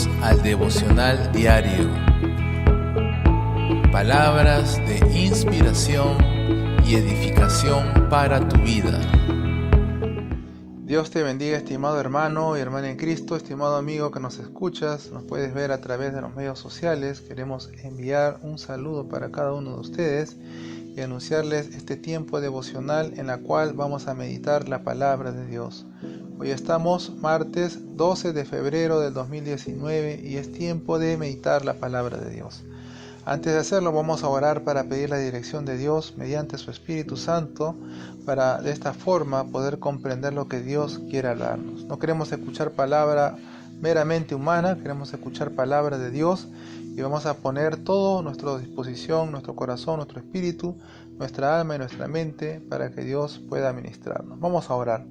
Bienvenidos al devocional diario. Palabras de inspiración y edificación para tu vida. Dios te bendiga, estimado hermano y hermana en Cristo, estimado amigo que nos escuchas, nos puedes ver a través de los medios sociales. Queremos enviar un saludo para cada uno de ustedes y anunciarles este tiempo devocional en la cual vamos a meditar la palabra de Dios. Hoy estamos martes 12 de febrero del 2019 y es tiempo de meditar la palabra de Dios. Antes de hacerlo vamos a orar para pedir la dirección de Dios mediante su Espíritu Santo para de esta forma poder comprender lo que Dios quiere hablarnos. No queremos escuchar palabra meramente humana, queremos escuchar palabra de Dios y vamos a poner todo a nuestra disposición, nuestro corazón, nuestro espíritu, nuestra alma y nuestra mente para que Dios pueda ministrarnos. Vamos a orar.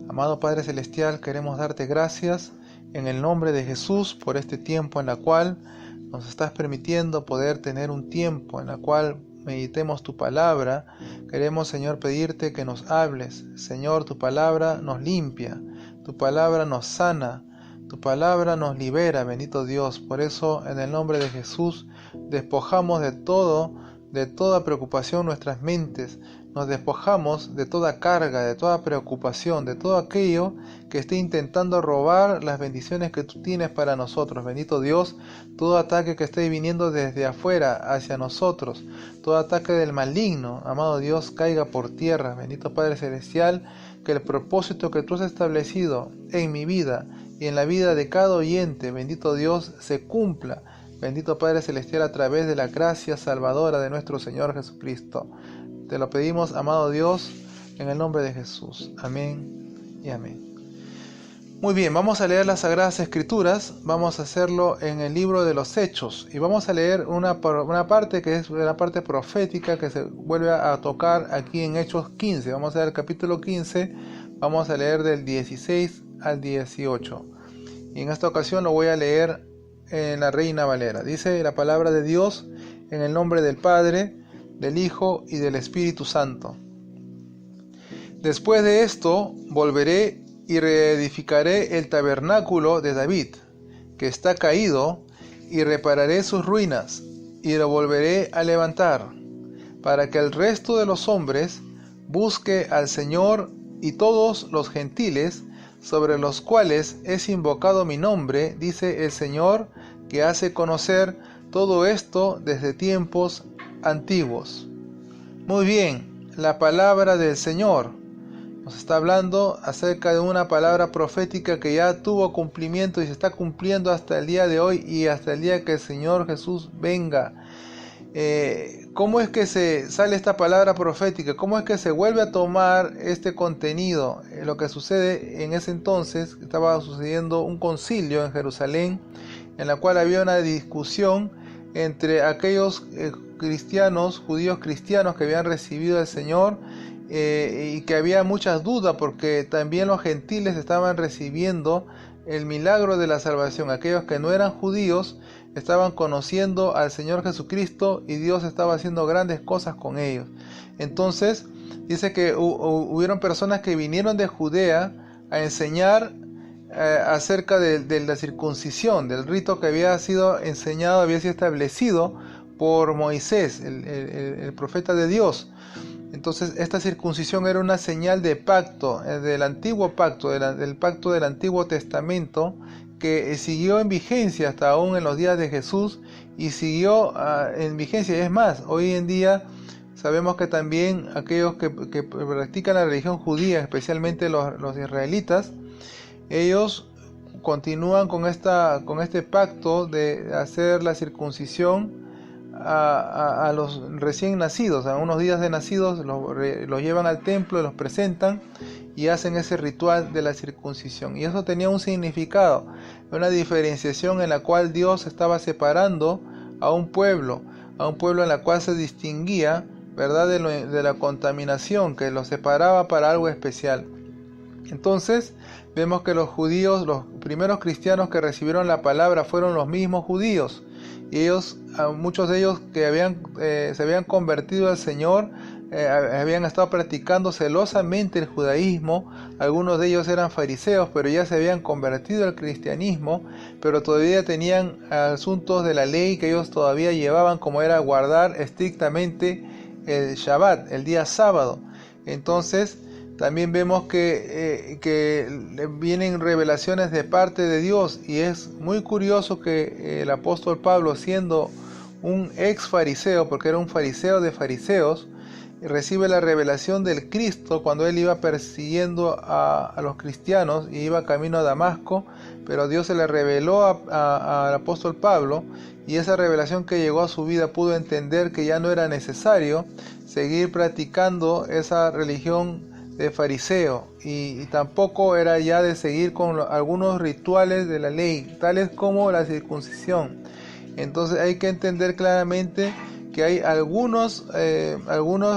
Amado Padre Celestial, queremos darte gracias en el nombre de Jesús por este tiempo en la cual nos estás permitiendo poder tener un tiempo en la cual meditemos tu palabra. Queremos, Señor, pedirte que nos hables. Señor, tu palabra nos limpia, tu palabra nos sana, tu palabra nos libera, bendito Dios. Por eso, en el nombre de Jesús, despojamos de toda preocupación nuestras mentes. Nos despojamos de toda carga, de toda preocupación, de todo aquello que esté intentando robar las bendiciones que tú tienes para nosotros. Bendito Dios, todo ataque que esté viniendo desde afuera hacia nosotros, todo ataque del maligno, amado Dios, caiga por tierra. Bendito Padre Celestial, que el propósito que tú has establecido en mi vida y en la vida de cada oyente, bendito Dios, se cumpla. Bendito Padre Celestial, a través de la gracia salvadora de nuestro Señor Jesucristo. Te lo pedimos, amado Dios, en el nombre de Jesús. Amén y amén. Muy bien, vamos a leer las Sagradas Escrituras. Vamos a hacerlo en el libro de los Hechos. Y vamos a leer una parte que es la parte profética que se vuelve a tocar aquí en Hechos 15. Vamos a leer el capítulo 15. Vamos a leer del 16 al 18. Y en esta ocasión lo voy a leer en la Reina Valera. Dice la palabra de Dios en el nombre del Padre, del Hijo y del Espíritu Santo. Después de esto volveré y reedificaré el tabernáculo de David, que está caído, y repararé sus ruinas, y lo volveré a levantar, para que el resto de los hombres busque al Señor y todos los gentiles, sobre los cuales es invocado mi nombre, dice el Señor, que hace conocer todo esto desde tiempos antiguos. Muy bien, la palabra del Señor nos está hablando acerca de una palabra profética que ya tuvo cumplimiento y se está cumpliendo hasta el día de hoy y hasta el día que el Señor Jesús venga. ¿Cómo es que se sale esta palabra profética? ¿Cómo es que se vuelve a tomar este contenido? Lo que sucede en ese entonces, estaba sucediendo un concilio en Jerusalén, en la cual había una discusión entre aquellos judíos cristianos que habían recibido al Señor y que había muchas dudas porque también los gentiles estaban recibiendo el milagro de la salvación. Aquellos que no eran judíos estaban conociendo al Señor Jesucristo y Dios estaba haciendo grandes cosas con ellos. Entonces dice que hubieron personas que vinieron de Judea a enseñar acerca de la circuncisión, del rito que había sido enseñado, había sido establecido por Moisés, el profeta de Dios. Entonces esta circuncisión era una señal de pacto, del antiguo pacto, del pacto del Antiguo Testamento, que siguió en vigencia hasta aún en los días de Jesús y siguió en vigencia. Es más, hoy en día sabemos que también aquellos que practican la religión judía, especialmente los israelitas, ellos continúan con este pacto de hacer la circuncisión a los recién nacidos. A unos días de nacidos los llevan al templo, los presentan y hacen ese ritual de la circuncisión. Y eso tenía un significado, una diferenciación en la cual Dios estaba separando a un pueblo en la cual se distinguía, ¿verdad?, de la contaminación, que los separaba para algo especial. Entonces vemos que los judíos, los primeros cristianos que recibieron la palabra fueron los mismos judíos, y muchos de ellos que se habían convertido al Señor, habían estado practicando celosamente el judaísmo. Algunos de ellos eran fariseos, pero ya se habían convertido al cristianismo, pero todavía tenían asuntos de la ley que ellos todavía llevaban, como era guardar estrictamente el Shabbat, el día sábado. Entonces también vemos que vienen revelaciones de parte de Dios, y es muy curioso que el apóstol Pablo, siendo un ex fariseo, porque era un fariseo de fariseos, recibe la revelación del Cristo cuando él iba persiguiendo a los cristianos y iba camino a Damasco, pero Dios se le reveló al apóstol Pablo, y esa revelación que llegó a su vida pudo entender que ya no era necesario seguir practicando esa religión de fariseo, y tampoco era ya de seguir con algunos rituales de la ley, tales como la circuncisión. Entonces hay que entender claramente que hay algunos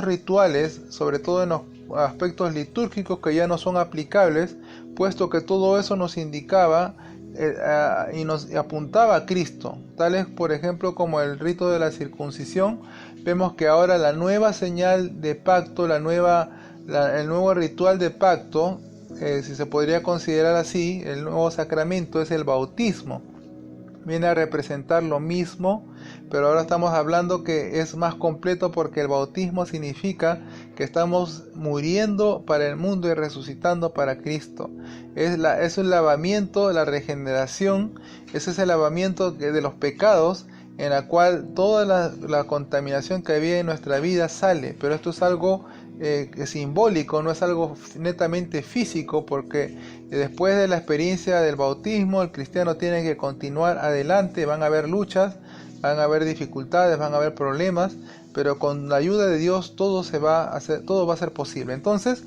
rituales, sobre todo en los aspectos litúrgicos, que ya no son aplicables, puesto que todo eso nos indicaba y nos apuntaba a Cristo, tales por ejemplo como el rito de la circuncisión. Vemos que ahora la nueva señal de pacto, el nuevo ritual de pacto, si se podría considerar así, el nuevo sacramento es el bautismo. Viene a representar lo mismo, pero ahora estamos hablando que es más completo, porque el bautismo significa que estamos muriendo para el mundo y resucitando para Cristo. Es un lavamiento, la regeneración, ese es el lavamiento de los pecados, en la cual toda la contaminación que había en nuestra vida sale. Pero esto es algo simbólico, no es algo netamente físico, porque después de la experiencia del bautismo el cristiano tiene que continuar adelante. Van a haber luchas, van a haber dificultades, van a haber problemas, pero con la ayuda de Dios todo va a ser posible. Entonces,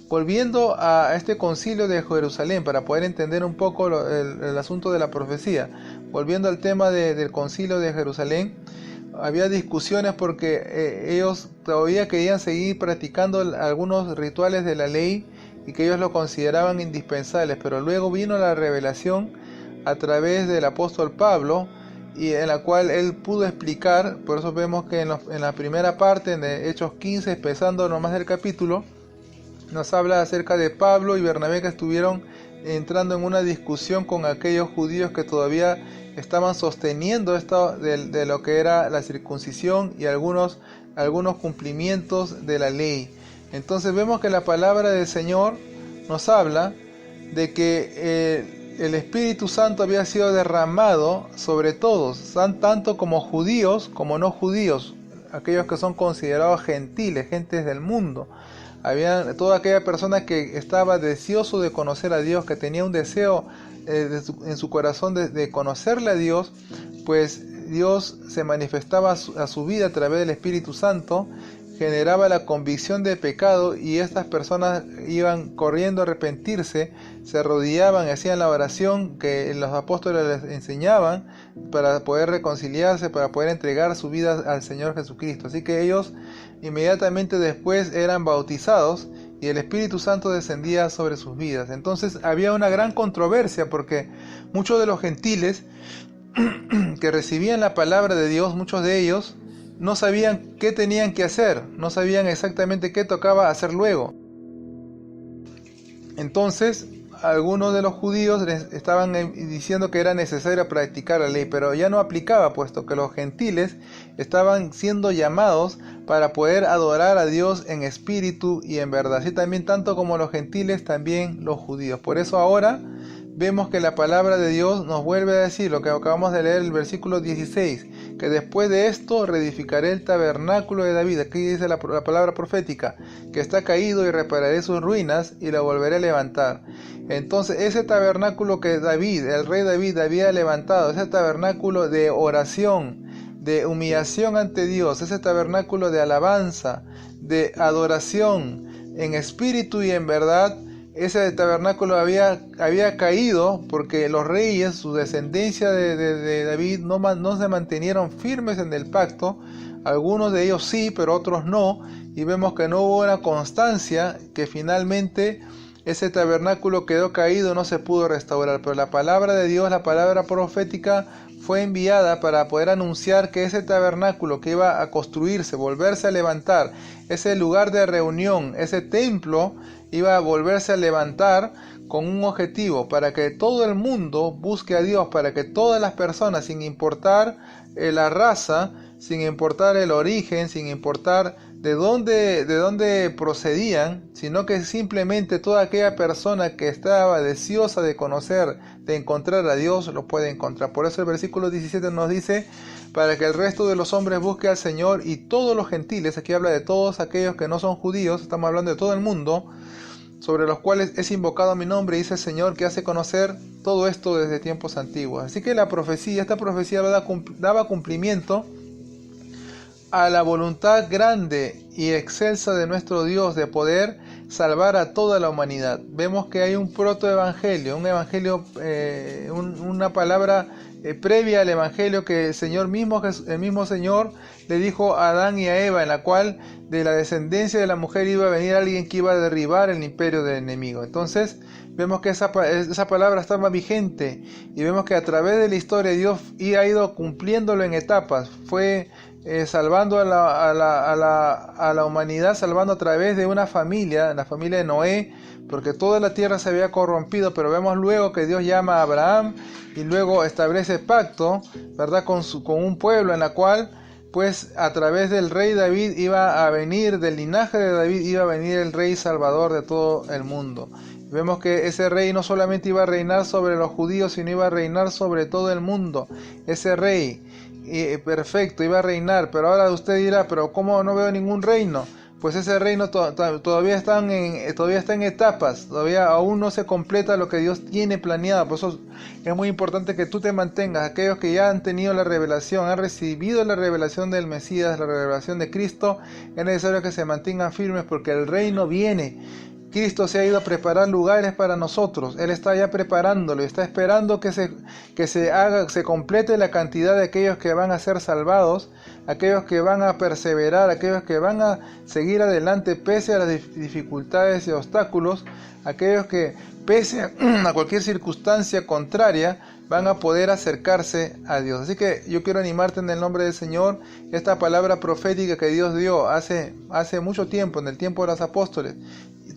volviendo a este concilio de Jerusalén, para poder entender un poco el asunto de la profecía, volviendo al tema del concilio de Jerusalén, había discusiones porque ellos todavía querían seguir practicando algunos rituales de la ley, y que ellos lo consideraban indispensables, pero luego vino la revelación a través del apóstol Pablo, y en la cual él pudo explicar. Por eso vemos que en la primera parte, en Hechos 15, empezando nomás del capítulo, nos habla acerca de Pablo y Bernabé, que estuvieron entrando en una discusión con aquellos judíos que todavía estaban sosteniendo esto de lo que era la circuncisión y algunos cumplimientos de la ley. Entonces vemos que la palabra del Señor nos habla de que el Espíritu Santo había sido derramado sobre todos, tanto como judíos como no judíos, aquellos que son considerados gentiles, gentes del mundo. Toda aquella persona que estaba deseoso de conocer a Dios, que tenía un deseo en su corazón de conocerle a Dios, pues Dios se manifestaba a su vida a través del Espíritu Santo, generaba la convicción de pecado, y estas personas iban corriendo a arrepentirse, se arrodillaban y hacían la oración que los apóstoles les enseñaban para poder reconciliarse, para poder entregar su vida al Señor Jesucristo. Así que ellos inmediatamente después eran bautizados y el Espíritu Santo descendía sobre sus vidas. Entonces había una gran controversia, porque muchos de los gentiles que recibían la palabra de Dios, muchos de ellos no sabían qué tenían que hacer, no sabían exactamente qué tocaba hacer luego. Entonces, algunos de los judíos estaban diciendo que era necesario practicar la ley, pero ya no aplicaba, puesto que los gentiles estaban siendo llamados para poder adorar a Dios en espíritu y en verdad. Así también, tanto como los gentiles, también los judíos. Por eso ahora vemos que la palabra de Dios nos vuelve a decir lo que acabamos de leer, el versículo 16, que después de esto reedificaré el tabernáculo de David. Aquí dice la palabra profética, que está caído, y repararé sus ruinas y lo volveré a levantar. Entonces ese tabernáculo que el rey David había levantado, ese tabernáculo de oración, de humillación ante Dios, ese tabernáculo de alabanza, de adoración en espíritu y en verdad, ese tabernáculo había caído porque los reyes, su descendencia de David, no se mantenieron firmes en el pacto. Algunos de ellos sí, pero otros no, y vemos que no hubo una constancia, que finalmente ese tabernáculo quedó caído, no se pudo restaurar, pero la palabra de Dios, la palabra profética, fue enviada para poder anunciar que ese tabernáculo que iba a construirse, volverse a levantar, ese lugar de reunión, ese templo, iba a volverse a levantar con un objetivo, para que todo el mundo busque a Dios, para que todas las personas, sin importar la raza, sin importar el origen, sin importar de dónde procedían, sino que simplemente toda aquella persona que estaba deseosa de conocer, de encontrar a Dios, lo puede encontrar. Por eso el versículo 17 nos dice, para que el resto de los hombres busque al Señor, y todos los gentiles, aquí habla de todos aquellos que no son judíos, estamos hablando de todo el mundo, sobre los cuales es invocado mi nombre, dice el Señor, que hace conocer todo esto desde tiempos antiguos. Así que esta profecía daba cumplimiento a la voluntad grande y excelsa de nuestro Dios de poder salvar a toda la humanidad. Vemos que hay un protoevangelio, una palabra previa al evangelio que el mismo Señor le dijo a Adán y a Eva, en la cual de la descendencia de la mujer iba a venir alguien que iba a derribar el imperio del enemigo. Entonces vemos que esa palabra estaba vigente, y vemos que a través de la historia Dios ha ido cumpliéndolo en etapas. Fue salvando a la humanidad, salvando a través de una familia, la familia de Noé, porque toda la tierra se había corrompido, pero vemos luego que Dios llama a Abraham y luego establece pacto, ¿verdad?, con un pueblo en la cual, pues a través del rey David iba a venir, del linaje de David iba a venir el rey salvador de todo el mundo. Vemos que ese rey no solamente iba a reinar sobre los judíos, sino iba a reinar sobre todo el mundo. Ese rey perfecto iba a reinar, pero ahora usted dirá, pero ¿cómo no veo ningún reino? Pues ese reino todavía está en etapas, todavía aún no se completa lo que Dios tiene planeado. Por eso es muy importante que tú te mantengas. Aquellos que ya han tenido la revelación, han recibido la revelación del Mesías, la revelación de Cristo, es necesario que se mantengan firmes, porque el reino viene. Cristo se ha ido a preparar lugares para nosotros. Él está ya preparándolo y está esperando que se complete la cantidad de aquellos que van a ser salvados, aquellos que van a perseverar, aquellos que van a seguir adelante pese a las dificultades y obstáculos, aquellos que pese a cualquier circunstancia contraria van a poder acercarse a Dios. Así que yo quiero animarte en el nombre del Señor. Esta palabra profética que Dios dio hace mucho tiempo, en el tiempo de los apóstoles,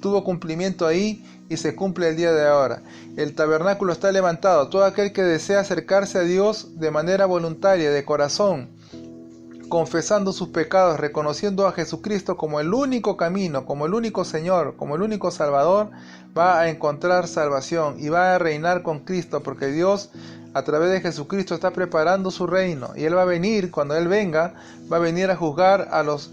tuvo cumplimiento ahí y se cumple el día de ahora. El tabernáculo está levantado. Todo aquel que desea acercarse a Dios de manera voluntaria, de corazón, confesando sus pecados, reconociendo a Jesucristo como el único camino, como el único Señor, como el único Salvador, va a encontrar salvación y va a reinar con Cristo, porque Dios a través de Jesucristo está preparando su reino, y Él va a venir, cuando Él venga, va a venir a juzgar a los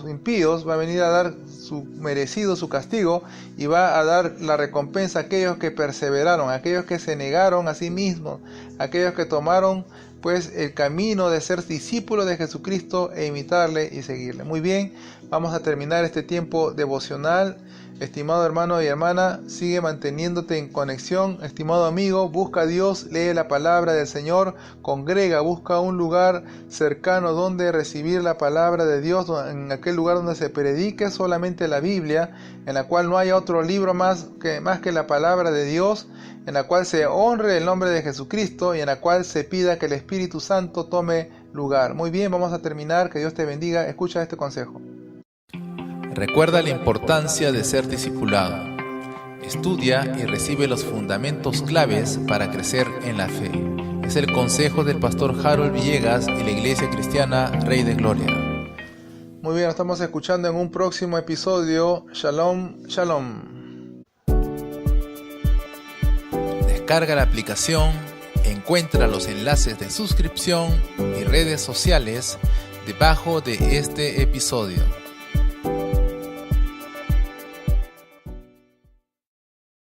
impíos, va a venir a dar su merecido, su castigo, y va a dar la recompensa a aquellos que perseveraron, a aquellos que se negaron a sí mismos, a aquellos que tomaron pues el camino de ser discípulos de Jesucristo e imitarle y seguirle. Muy bien, vamos a terminar este tiempo devocional. Estimado hermano y hermana, sigue manteniéndote en conexión. Estimado amigo, busca a Dios, lee la palabra del Señor, congrega, busca un lugar cercano donde recibir la palabra de Dios, en aquel lugar donde se predique solamente la Biblia, en la cual no haya otro libro más que la palabra de Dios, en la cual se honre el nombre de Jesucristo y en la cual se pida que el Espíritu Santo tome lugar. Muy bien, vamos a terminar. Que Dios te bendiga. Escucha este consejo. Recuerda la importancia de ser discipulado. Estudia y recibe los fundamentos claves para crecer en la fe. Es el consejo del pastor Harold Villegas y la Iglesia Cristiana Rey de Gloria. Muy bien, nos estamos escuchando en un próximo episodio. Shalom, shalom. Descarga la aplicación, encuentra los enlaces de suscripción y redes sociales debajo de este episodio.